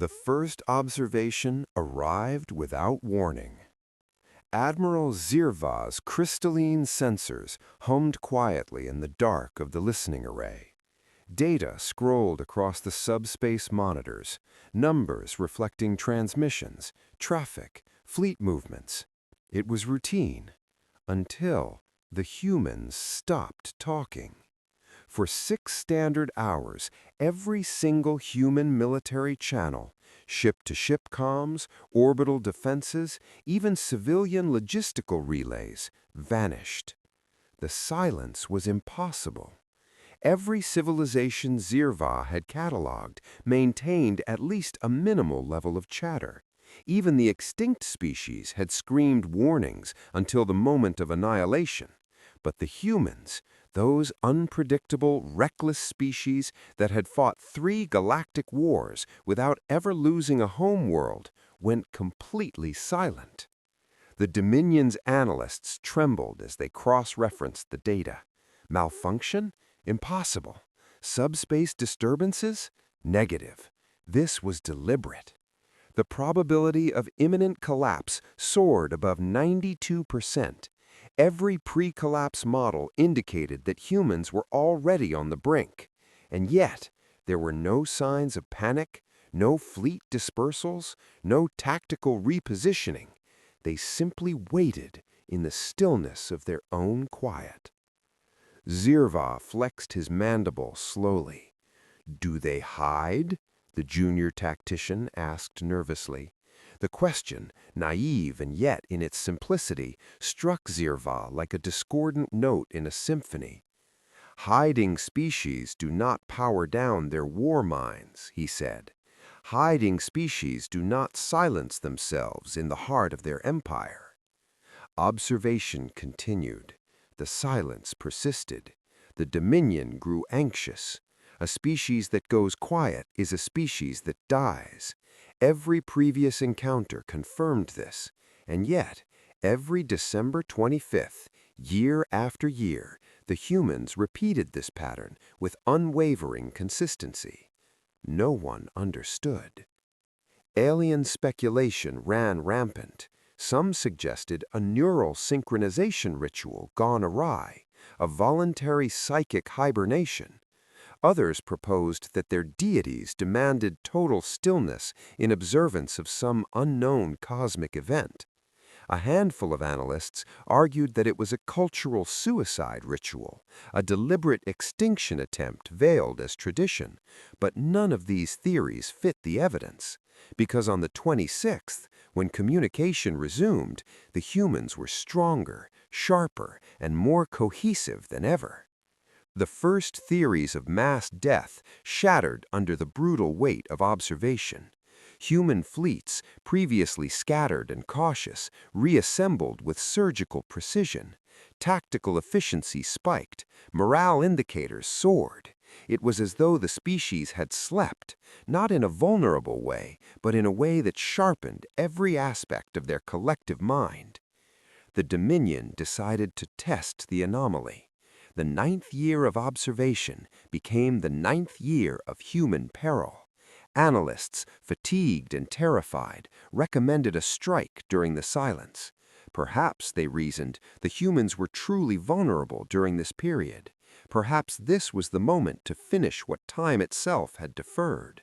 The first observation arrived without warning. Admiral Zirva's crystalline sensors hummed quietly in the dark of the listening array. Data scrolled across the subspace monitors, numbers reflecting transmissions, traffic, fleet movements. It was routine, until the humans stopped talking. For 6 standard hours, every single human military channel, ship-to-ship comms, orbital defenses, even civilian logistical relays, vanished. The silence was impossible. Every civilization Zirva had cataloged maintained at least a minimal level of chatter. Even the extinct species had screamed warnings until the moment of annihilation. But the humans, those unpredictable, reckless species that had fought 3 galactic wars without ever losing a homeworld, went completely silent. The Dominion's analysts trembled as they cross-referenced the data. Malfunction? Impossible. Subspace disturbances? Negative. This was deliberate. The probability of imminent collapse soared above 92%. Every pre-collapse model indicated that humans were already on the brink. And yet, there were no signs of panic, no fleet dispersals, no tactical repositioning. They simply waited in the stillness of their own quiet. Zirva flexed his mandible slowly. "Do they hide?" the junior tactician asked nervously. The question, naive and yet in its simplicity, struck Zirva like a discordant note in a symphony. "Hiding species do not power down their war minds," he said. "Hiding species do not silence themselves in the heart of their empire." Observation continued. The silence persisted. The Dominion grew anxious. A species that goes quiet is a species that dies. Every previous encounter confirmed this, and yet, every December 25th, year after year, the humans repeated this pattern with unwavering consistency. No one understood. Alien speculation ran rampant. Some suggested a neural synchronization ritual gone awry, a voluntary psychic hibernation. Others proposed that their deities demanded total stillness in observance of some unknown cosmic event. A handful of analysts argued that it was a cultural suicide ritual, a deliberate extinction attempt veiled as tradition, but none of these theories fit the evidence, because on the 26th, when communication resumed, the humans were stronger, sharper, and more cohesive than ever. The first theories of mass death shattered under the brutal weight of observation. Human fleets, previously scattered and cautious, reassembled with surgical precision. Tactical efficiency spiked. Morale indicators soared. It was as though the species had slept, not in a vulnerable way, but in a way that sharpened every aspect of their collective mind. The Dominion decided to test the anomaly. The 9th year of observation became the 9th year of human peril. Analysts, fatigued and terrified, recommended a strike during the silence. Perhaps, they reasoned, the humans were truly vulnerable during this period. Perhaps this was the moment to finish what time itself had deferred.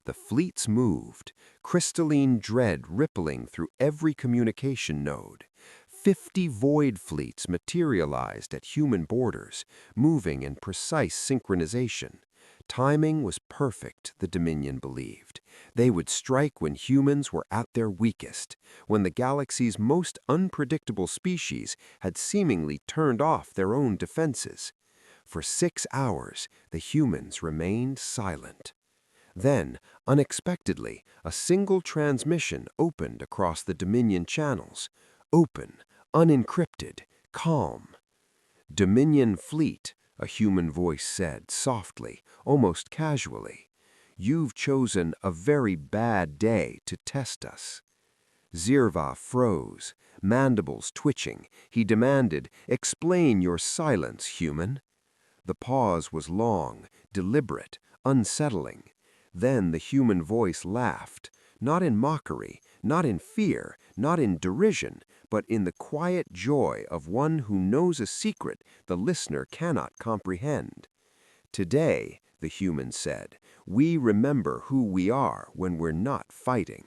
The fleets moved, crystalline dread rippling through every communication node. 50 void fleets materialized at human borders, moving in precise synchronization. Timing was perfect, the Dominion believed. They would strike when humans were at their weakest, when the galaxy's most unpredictable species had seemingly turned off their own defenses. For 6 hours, the humans remained silent. Then, unexpectedly, a single transmission opened across the Dominion channels. Open, unencrypted, calm. "Dominion fleet," a human voice said softly, almost casually. "You've chosen a very bad day to test us." Zirva froze, mandibles twitching. He demanded, "Explain your silence, human." The pause was long, deliberate, unsettling. Then the human voice laughed, not in mockery, not in fear, not in derision, but in the quiet joy of one who knows a secret the listener cannot comprehend. Today, the human said, we remember who we are when we're not fighting.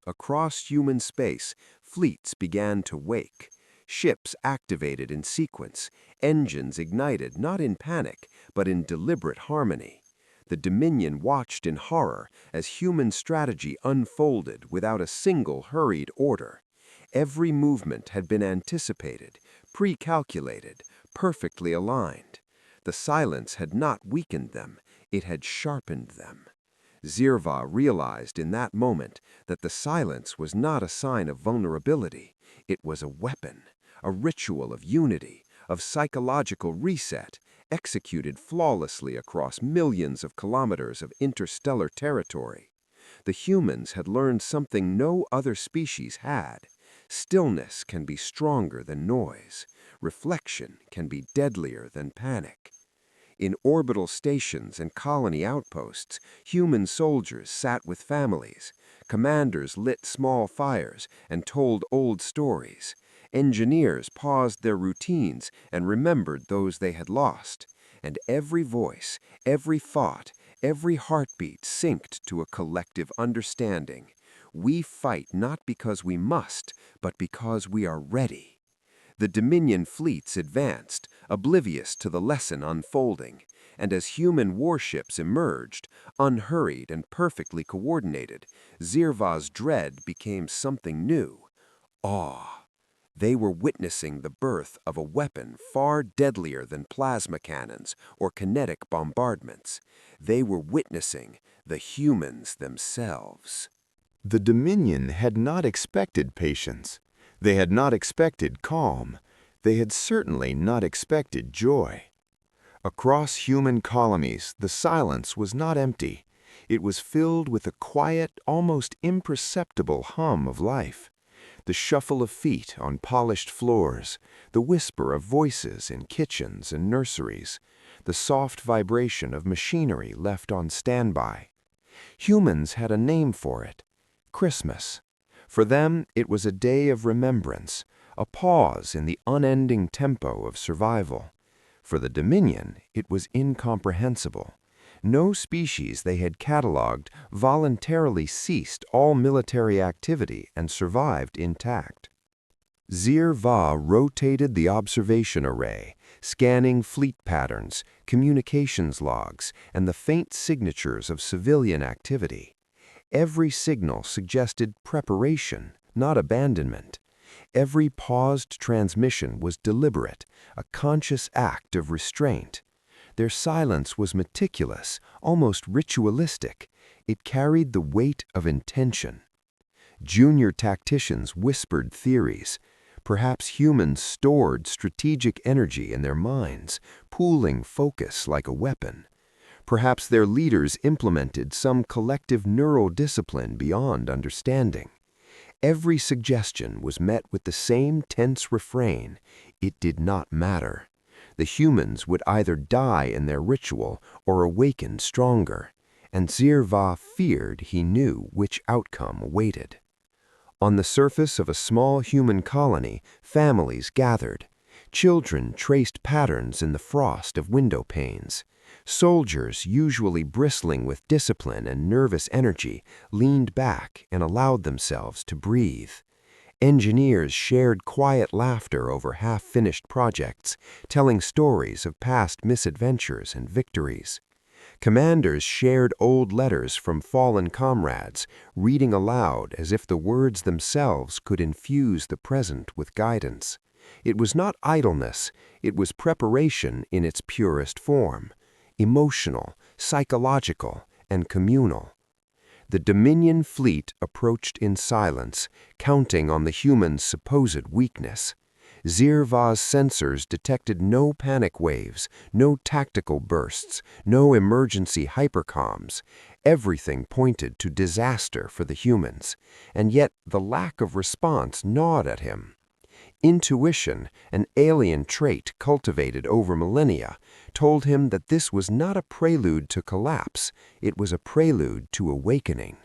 Across human space, fleets began to wake. Ships activated in sequence, engines ignited not in panic, but in deliberate harmony. The Dominion watched in horror as human strategy unfolded without a single hurried order. Every movement had been anticipated, pre-calculated, perfectly aligned. The silence had not weakened them, it had sharpened them. Zirva realized in that moment that the silence was not a sign of vulnerability. It was a weapon, a ritual of unity, of psychological reset, executed flawlessly across millions of kilometers of interstellar territory. The humans had learned something no other species had. Stillness can be stronger than noise. Reflection can be deadlier than panic. In orbital stations and colony outposts, human soldiers sat with families. Commanders lit small fires and told old stories. Engineers paused their routines and remembered those they had lost. And every voice, every thought, every heartbeat synced to a collective understanding. We fight not because we must, but because we are ready. The Dominion fleets advanced, oblivious to the lesson unfolding, and as human warships emerged, unhurried and perfectly coordinated, Zirva's dread became something new: awe. They were witnessing the birth of a weapon far deadlier than plasma cannons or kinetic bombardments. They were witnessing the humans themselves. The Dominion had not expected patience. They had not expected calm. They had certainly not expected joy. Across human colonies, the silence was not empty. It was filled with a quiet, almost imperceptible hum of life. The shuffle of feet on polished floors, the whisper of voices in kitchens and nurseries, the soft vibration of machinery left on standby. Humans had a name for it: Christmas. For them, it was a day of remembrance, a pause in the unending tempo of survival. For the Dominion, it was incomprehensible. No species they had cataloged voluntarily ceased all military activity and survived intact. Zirva rotated the observation array, scanning fleet patterns, communications logs, and the faint signatures of civilian activity. Every signal suggested preparation, not abandonment. Every paused transmission was deliberate, a conscious act of restraint. Their silence was meticulous, almost ritualistic. It carried the weight of intention. Junior tacticians whispered theories. Perhaps humans stored strategic energy in their minds, pooling focus like a weapon. Perhaps their leaders implemented some collective neural discipline beyond understanding. Every suggestion was met with the same tense refrain: it did not matter. The humans would either die in their ritual or awaken stronger, and Zirva feared he knew which outcome awaited. On the surface of a small human colony, families gathered. Children traced patterns in the frost of window panes. Soldiers, usually bristling with discipline and nervous energy, leaned back and allowed themselves to breathe. Engineers shared quiet laughter over half-finished projects, telling stories of past misadventures and victories. Commanders shared old letters from fallen comrades, reading aloud as if the words themselves could infuse the present with guidance. It was not idleness, it was preparation in its purest form: emotional, psychological, and communal. The Dominion fleet approached in silence, counting on the humans' supposed weakness. Zirva's sensors detected no panic waves, no tactical bursts, no emergency hypercoms. Everything pointed to disaster for the humans, and yet the lack of response gnawed at him. Intuition, an alien trait cultivated over millennia, told him that this was not a prelude to collapse, it was a prelude to awakening.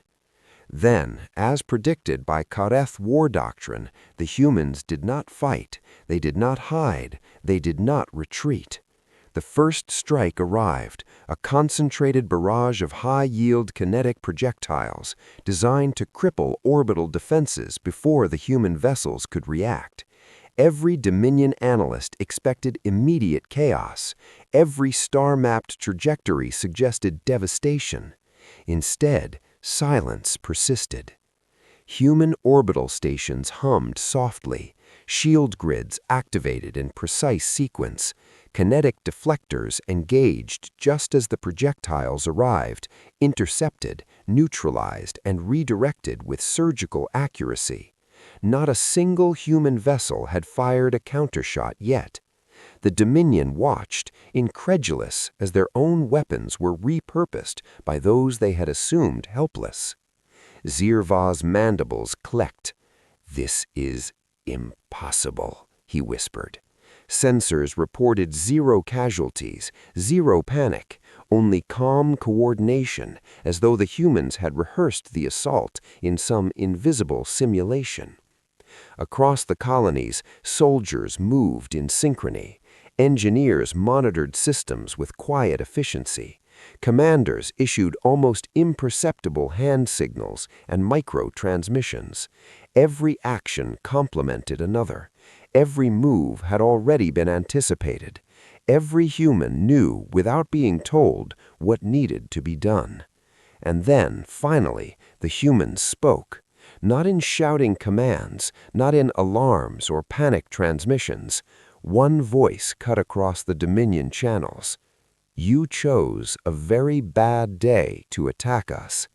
Then, as predicted by Kareth war doctrine, the humans did not fight, they did not hide, they did not retreat. The first strike arrived, a concentrated barrage of high-yield kinetic projectiles designed to cripple orbital defenses before the human vessels could react. Every Dominion analyst expected immediate chaos. Every star-mapped trajectory suggested devastation. Instead, silence persisted. Human orbital stations hummed softly, shield grids activated in precise sequence, kinetic deflectors engaged just as the projectiles arrived, intercepted, neutralized, and redirected with surgical accuracy. Not a single human vessel had fired a countershot yet. The Dominion watched, incredulous as their own weapons were repurposed by those they had assumed helpless. Zirva's mandibles clicked. "This is impossible," he whispered. Sensors reported 0 casualties, 0 panic, only calm coordination, as though the humans had rehearsed the assault in some invisible simulation. Across the colonies, soldiers moved in synchrony. Engineers monitored systems with quiet efficiency. Commanders issued almost imperceptible hand signals and micro-transmissions. Every action complemented another. Every move had already been anticipated. Every human knew, without being told, what needed to be done. And then, finally, the humans spoke. Not in shouting commands, not in alarms or panic transmissions. One voice cut across the Dominion channels. "You chose a very bad day to attack us."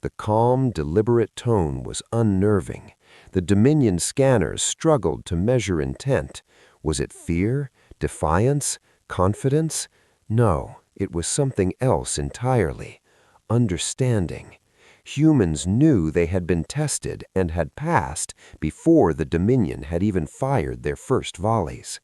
The calm, deliberate tone was unnerving. The Dominion scanners struggled to measure intent. Was it fear, defiance, confidence? No, it was something else entirely. Understanding. Humans knew they had been tested and had passed before the Dominion had even fired their first volleys.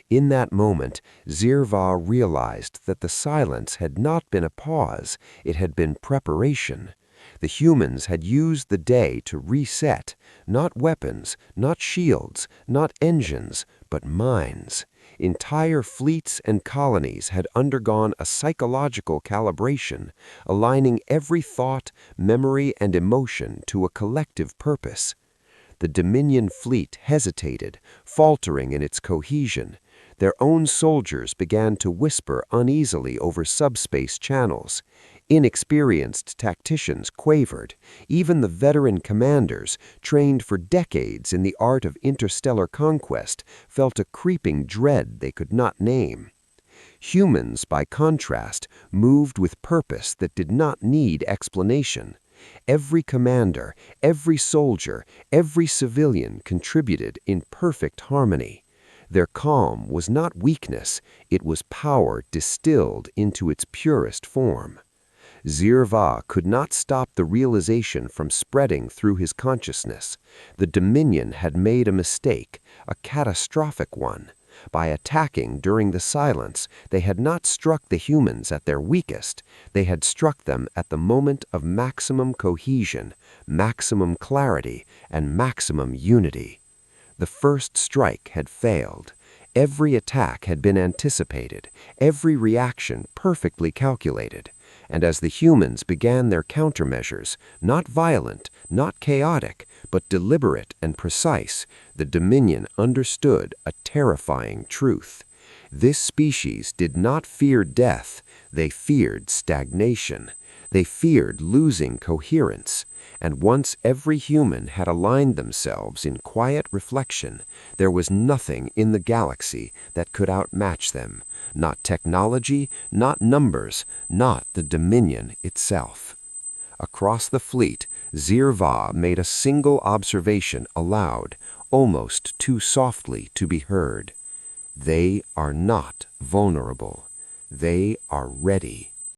In that moment, Zirva realized that the silence had not been a pause, it had been preparation. The humans had used the day to reset, not weapons, not shields, not engines, but minds. Entire fleets and colonies had undergone a psychological calibration, aligning every thought, memory, and emotion to a collective purpose. The Dominion fleet hesitated, faltering in its cohesion. Their own soldiers began to whisper uneasily over subspace channels. Inexperienced tacticians quavered. Even the veteran commanders, trained for decades in the art of interstellar conquest, felt a creeping dread they could not name. Humans, by contrast, moved with purpose that did not need explanation. Every commander, every soldier, every civilian contributed in perfect harmony. Their calm was not weakness, it was power distilled into its purest form. Zirva could not stop the realization from spreading through his consciousness. The Dominion had made a mistake, a catastrophic one. By attacking during the silence, they had not struck the humans at their weakest. They had struck them at the moment of maximum cohesion, maximum clarity, and maximum unity. The first strike had failed. Every attack had been anticipated, every reaction perfectly calculated. And as the humans began their countermeasures, not violent, not chaotic, but deliberate and precise, the Dominion understood a terrifying truth. This species did not fear death, they feared stagnation. They feared losing coherence. And once every human had aligned themselves in quiet reflection, there was nothing in the galaxy that could outmatch them. Not technology, not numbers, not the Dominion itself. Across the fleet, Zirva made a single observation aloud, almost too softly to be heard. They are not vulnerable. They are ready.